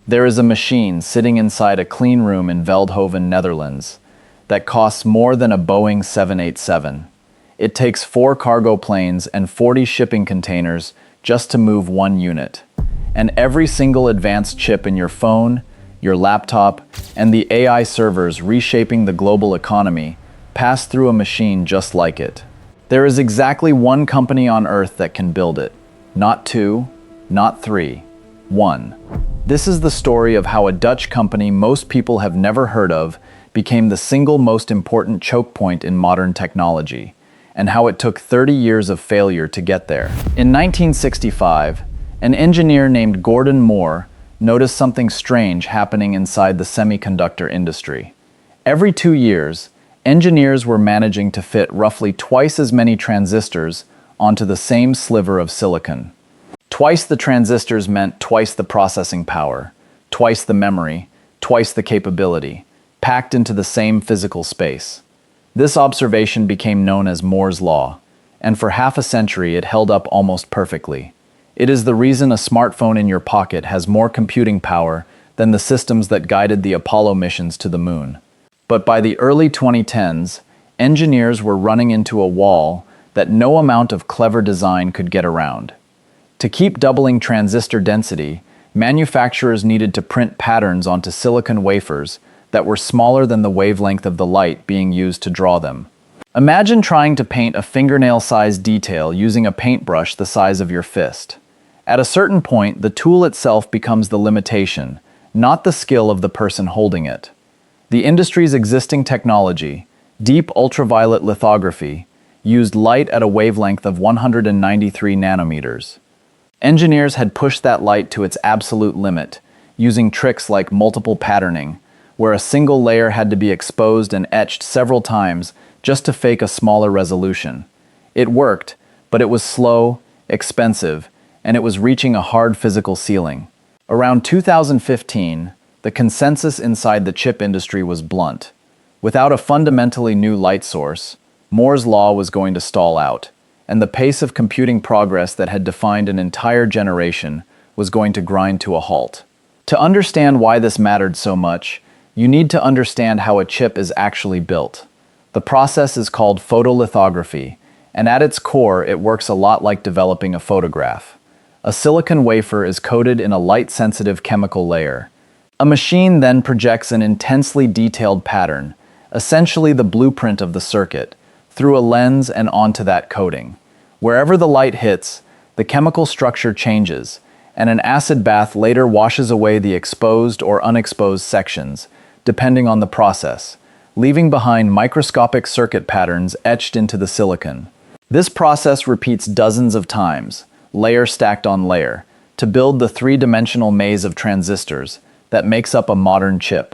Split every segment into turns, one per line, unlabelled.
There is a machine sitting inside a clean room in Veldhoven, Netherlands, that costs more than a Boeing 787. It takes 4 cargo planes and 40 shipping containers just to move one unit. And every single advanced chip in your phone, your laptop, and the AI servers reshaping the global economy pass through a machine just like it. There is exactly one company on Earth that can build it. Not 2, not 3, 1. This is the story of how a Dutch company most people have never heard of became the single most important choke point in modern technology, and how it took 30 years of failure to get there. In 1965, an engineer named Gordon Moore noticed something strange happening inside the semiconductor industry. Every 2 years, engineers were managing to fit roughly twice as many transistors onto the same sliver of silicon. Twice the transistors meant twice the processing power, twice the memory, twice the capability, packed into the same physical space. This observation became known as Moore's Law, and for half a century it held up almost perfectly. It is the reason a smartphone in your pocket has more computing power than the systems that guided the Apollo missions to the moon. But by the early 2010s, engineers were running into a wall that no amount of clever design could get around. To keep doubling transistor density, manufacturers needed to print patterns onto silicon wafers that were smaller than the wavelength of the light being used to draw them. Imagine trying to paint a fingernail-sized detail using a paintbrush the size of your fist. At a certain point, the tool itself becomes the limitation, not the skill of the person holding it. The industry's existing technology, deep ultraviolet lithography, used light at a wavelength of 193 nanometers. Engineers had pushed that light to its absolute limit, using tricks like multiple patterning, where a single layer had to be exposed and etched several times just to fake a smaller resolution. It worked, but it was slow, expensive, and it was reaching a hard physical ceiling. Around 2015, the consensus inside the chip industry was blunt. Without a fundamentally new light source, Moore's Law was going to stall out, and the pace of computing progress that had defined an entire generation was going to grind to a halt. To understand why this mattered so much, you need to understand how a chip is actually built. The process is called photolithography, and at its core, it works a lot like developing a photograph. A silicon wafer is coated in a light-sensitive chemical layer. A machine then projects an intensely detailed pattern, essentially the blueprint of the circuit, through a lens and onto that coating. Wherever the light hits, the chemical structure changes, and an acid bath later washes away the exposed or unexposed sections, depending on the process, leaving behind microscopic circuit patterns etched into the silicon. This process repeats dozens of times, layer stacked on layer, to build the three-dimensional maze of transistors that makes up a modern chip.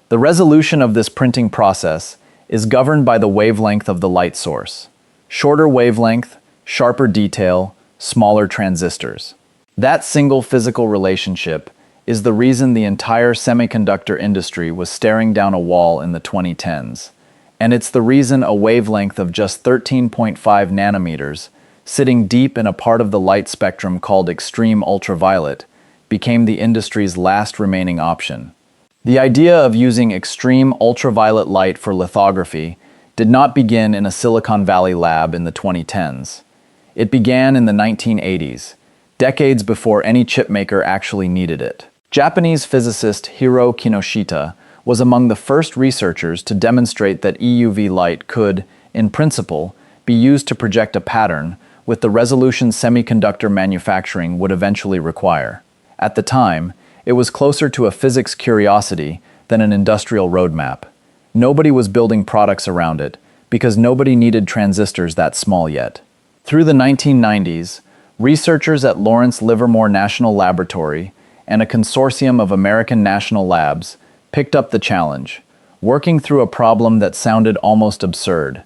The resolution of this printing process is governed by the wavelength of the light source. Shorter wavelength, sharper detail, smaller transistors. That single physical relationship is the reason the entire semiconductor industry was staring down a wall in the 2010s. And it's the reason a wavelength of just 13.5 nanometers, sitting deep in a part of the light spectrum called extreme ultraviolet, became the industry's last remaining option. The idea of using extreme ultraviolet light for lithography did not begin in a Silicon Valley lab in the 2010s. It began in the 1980s, decades before any chipmaker actually needed it. Japanese physicist Hiro Kinoshita was among the first researchers to demonstrate that EUV light could, in principle, be used to project a pattern with the resolution semiconductor manufacturing would eventually require. At the time, it was closer to a physics curiosity than an industrial roadmap. Nobody was building products around it, because nobody needed transistors that small yet. Through the 1990s, researchers at Lawrence Livermore National Laboratory and a consortium of American national labs picked up the challenge, working through a problem that sounded almost absurd.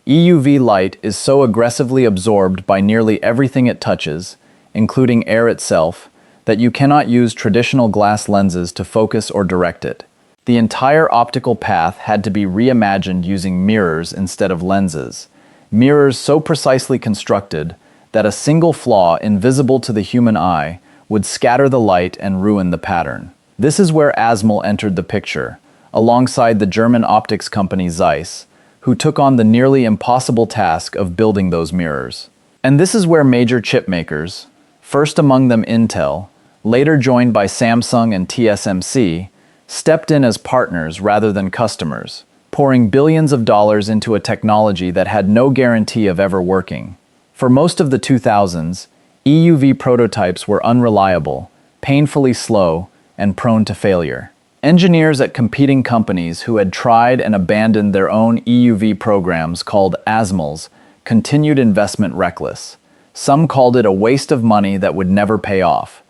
EUV light is so aggressively absorbed by nearly everything it touches, including air itself, that you cannot use traditional glass lenses to focus or direct it. The entire optical path had to be reimagined using mirrors instead of lenses. Mirrors so precisely constructed that a single flaw invisible to the human eye would scatter the light and ruin the pattern. This is where ASML entered the picture, alongside the German optics company Zeiss, who took on the nearly impossible task of building those mirrors. And this is where major chip makers, first among them Intel, later joined by Samsung and TSMC, stepped in as partners rather than customers, pouring billions of dollars into a technology that had no guarantee of ever working. For most of the 2000s, EUV prototypes were unreliable, painfully slow, and prone to failure. Engineers at competing companies who had tried and abandoned their own EUV programs called ASMLs continued investment reckless. Some called it a waste of money that would never pay off.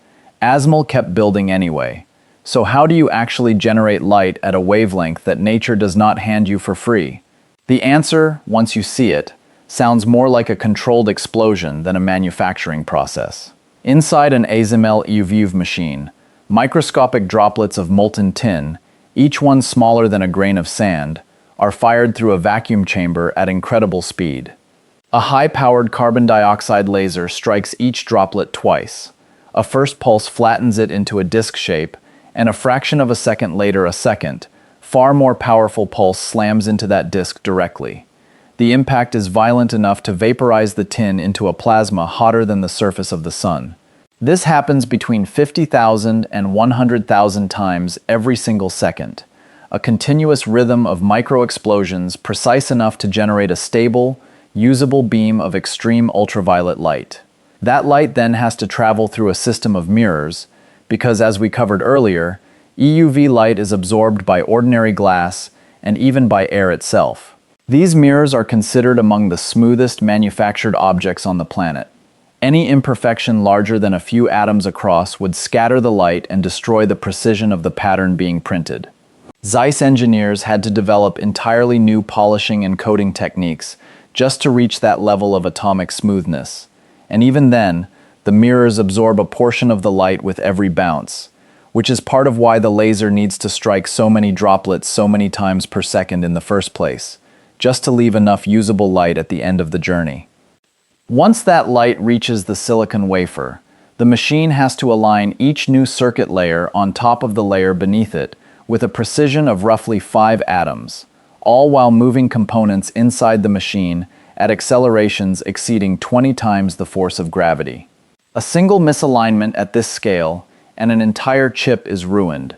ASML kept building anyway. So how do you actually generate light at a wavelength that nature does not hand you for free? The answer, once you see it, sounds more like a controlled explosion than a manufacturing process. Inside an ASML EUV machine, microscopic droplets of molten tin, each one smaller than a grain of sand, are fired through a vacuum chamber at incredible speed. A high-powered carbon dioxide laser strikes each droplet twice. A first pulse flattens it into a disc shape, and a fraction of a second later a second, far more powerful pulse slams into that disc directly. The impact is violent enough to vaporize the tin into a plasma hotter than the surface of the sun. This happens between 50,000 and 100,000 times every single second, a continuous rhythm of micro-explosions precise enough to generate a stable, usable beam of extreme ultraviolet light. That light then has to travel through a system of mirrors, because as we covered earlier, EUV light is absorbed by ordinary glass and even by air itself. These mirrors are considered among the smoothest manufactured objects on the planet. Any imperfection larger than a few atoms across would scatter the light and destroy the precision of the pattern being printed. Zeiss engineers had to develop entirely new polishing and coating techniques just to reach that level of atomic smoothness. And even then, the mirrors absorb a portion of the light with every bounce, which is part of why the laser needs to strike so many droplets so many times per second in the first place, just to leave enough usable light at the end of the journey. Once that light reaches the silicon wafer, the machine has to align each new circuit layer on top of the layer beneath it with a precision of roughly 5 atoms, all while moving components inside the machine at accelerations exceeding 20 times the force of gravity. A single misalignment at this scale, and an entire chip is ruined.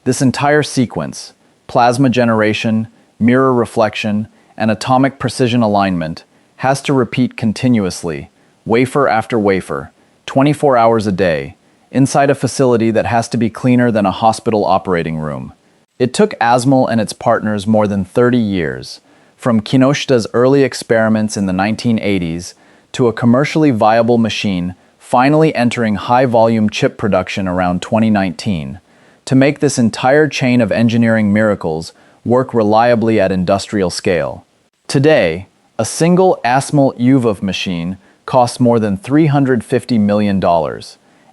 This entire sequence, plasma generation, mirror reflection, and atomic precision alignment, has to repeat continuously, wafer after wafer, 24 hours a day, inside a facility that has to be cleaner than a hospital operating room. It took ASML and its partners more than 30 years, from Kinoshita's early experiments in the 1980s to a commercially viable machine finally entering high-volume chip production around 2019, to make this entire chain of engineering miracles work reliably at industrial scale. Today, a single ASML EUV machine costs more than $350 million,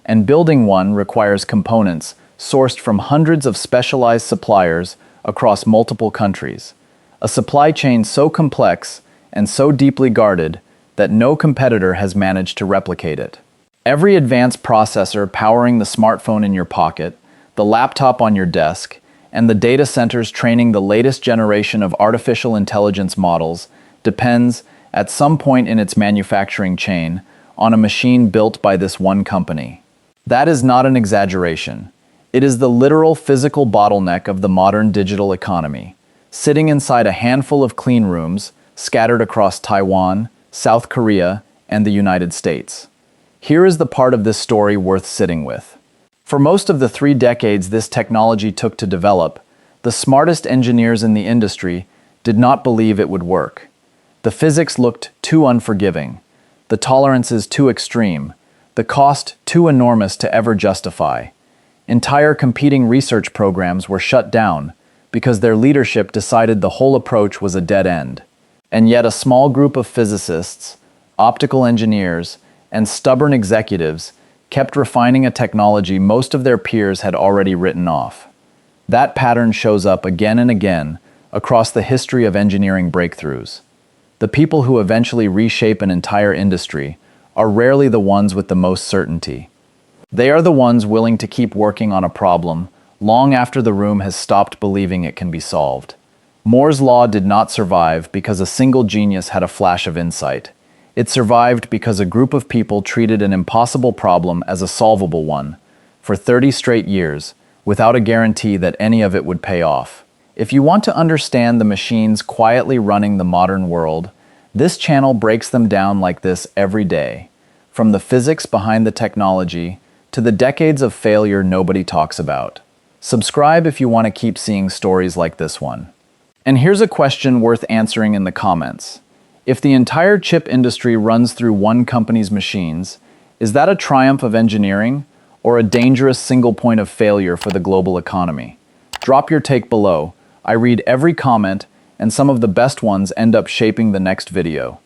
and building one requires components sourced from hundreds of specialized suppliers across multiple countries, a supply chain so complex and so deeply guarded that no competitor has managed to replicate it. Every advanced processor powering the smartphone in your pocket, the laptop on your desk, and the data centers training the latest generation of artificial intelligence models depends, at some point in its manufacturing chain, on a machine built by this one company. That is not an exaggeration. It is the literal physical bottleneck of the modern digital economy, sitting inside a handful of clean rooms scattered across Taiwan, South Korea, and the United States. Here is the part of this story worth sitting with. For most of the 3 decades this technology took to develop, the smartest engineers in the industry did not believe it would work. The physics looked too unforgiving, the tolerances too extreme, the cost too enormous to ever justify. Entire competing research programs were shut down because their leadership decided the whole approach was a dead end. And yet a small group of physicists, optical engineers, and stubborn executives kept refining a technology most of their peers had already written off. That pattern shows up again and again across the history of engineering breakthroughs. The people who eventually reshape an entire industry are rarely the ones with the most certainty. They are the ones willing to keep working on a problem long after the room has stopped believing it can be solved. Moore's law did not survive because a single genius had a flash of insight. It survived because a group of people treated an impossible problem as a solvable one, for 30 straight years, without a guarantee that any of it would pay off. If you want to understand the machines quietly running the modern world, this channel breaks them down like this every day, from the physics behind the technology to the decades of failure nobody talks about. Subscribe if you want to keep seeing stories like this one. And here's a question worth answering in the comments. If the entire chip industry runs through one company's machines, is that a triumph of engineering or a dangerous single point of failure for the global economy? Drop your take below. I read every comment, and some of the best ones end up shaping the next video.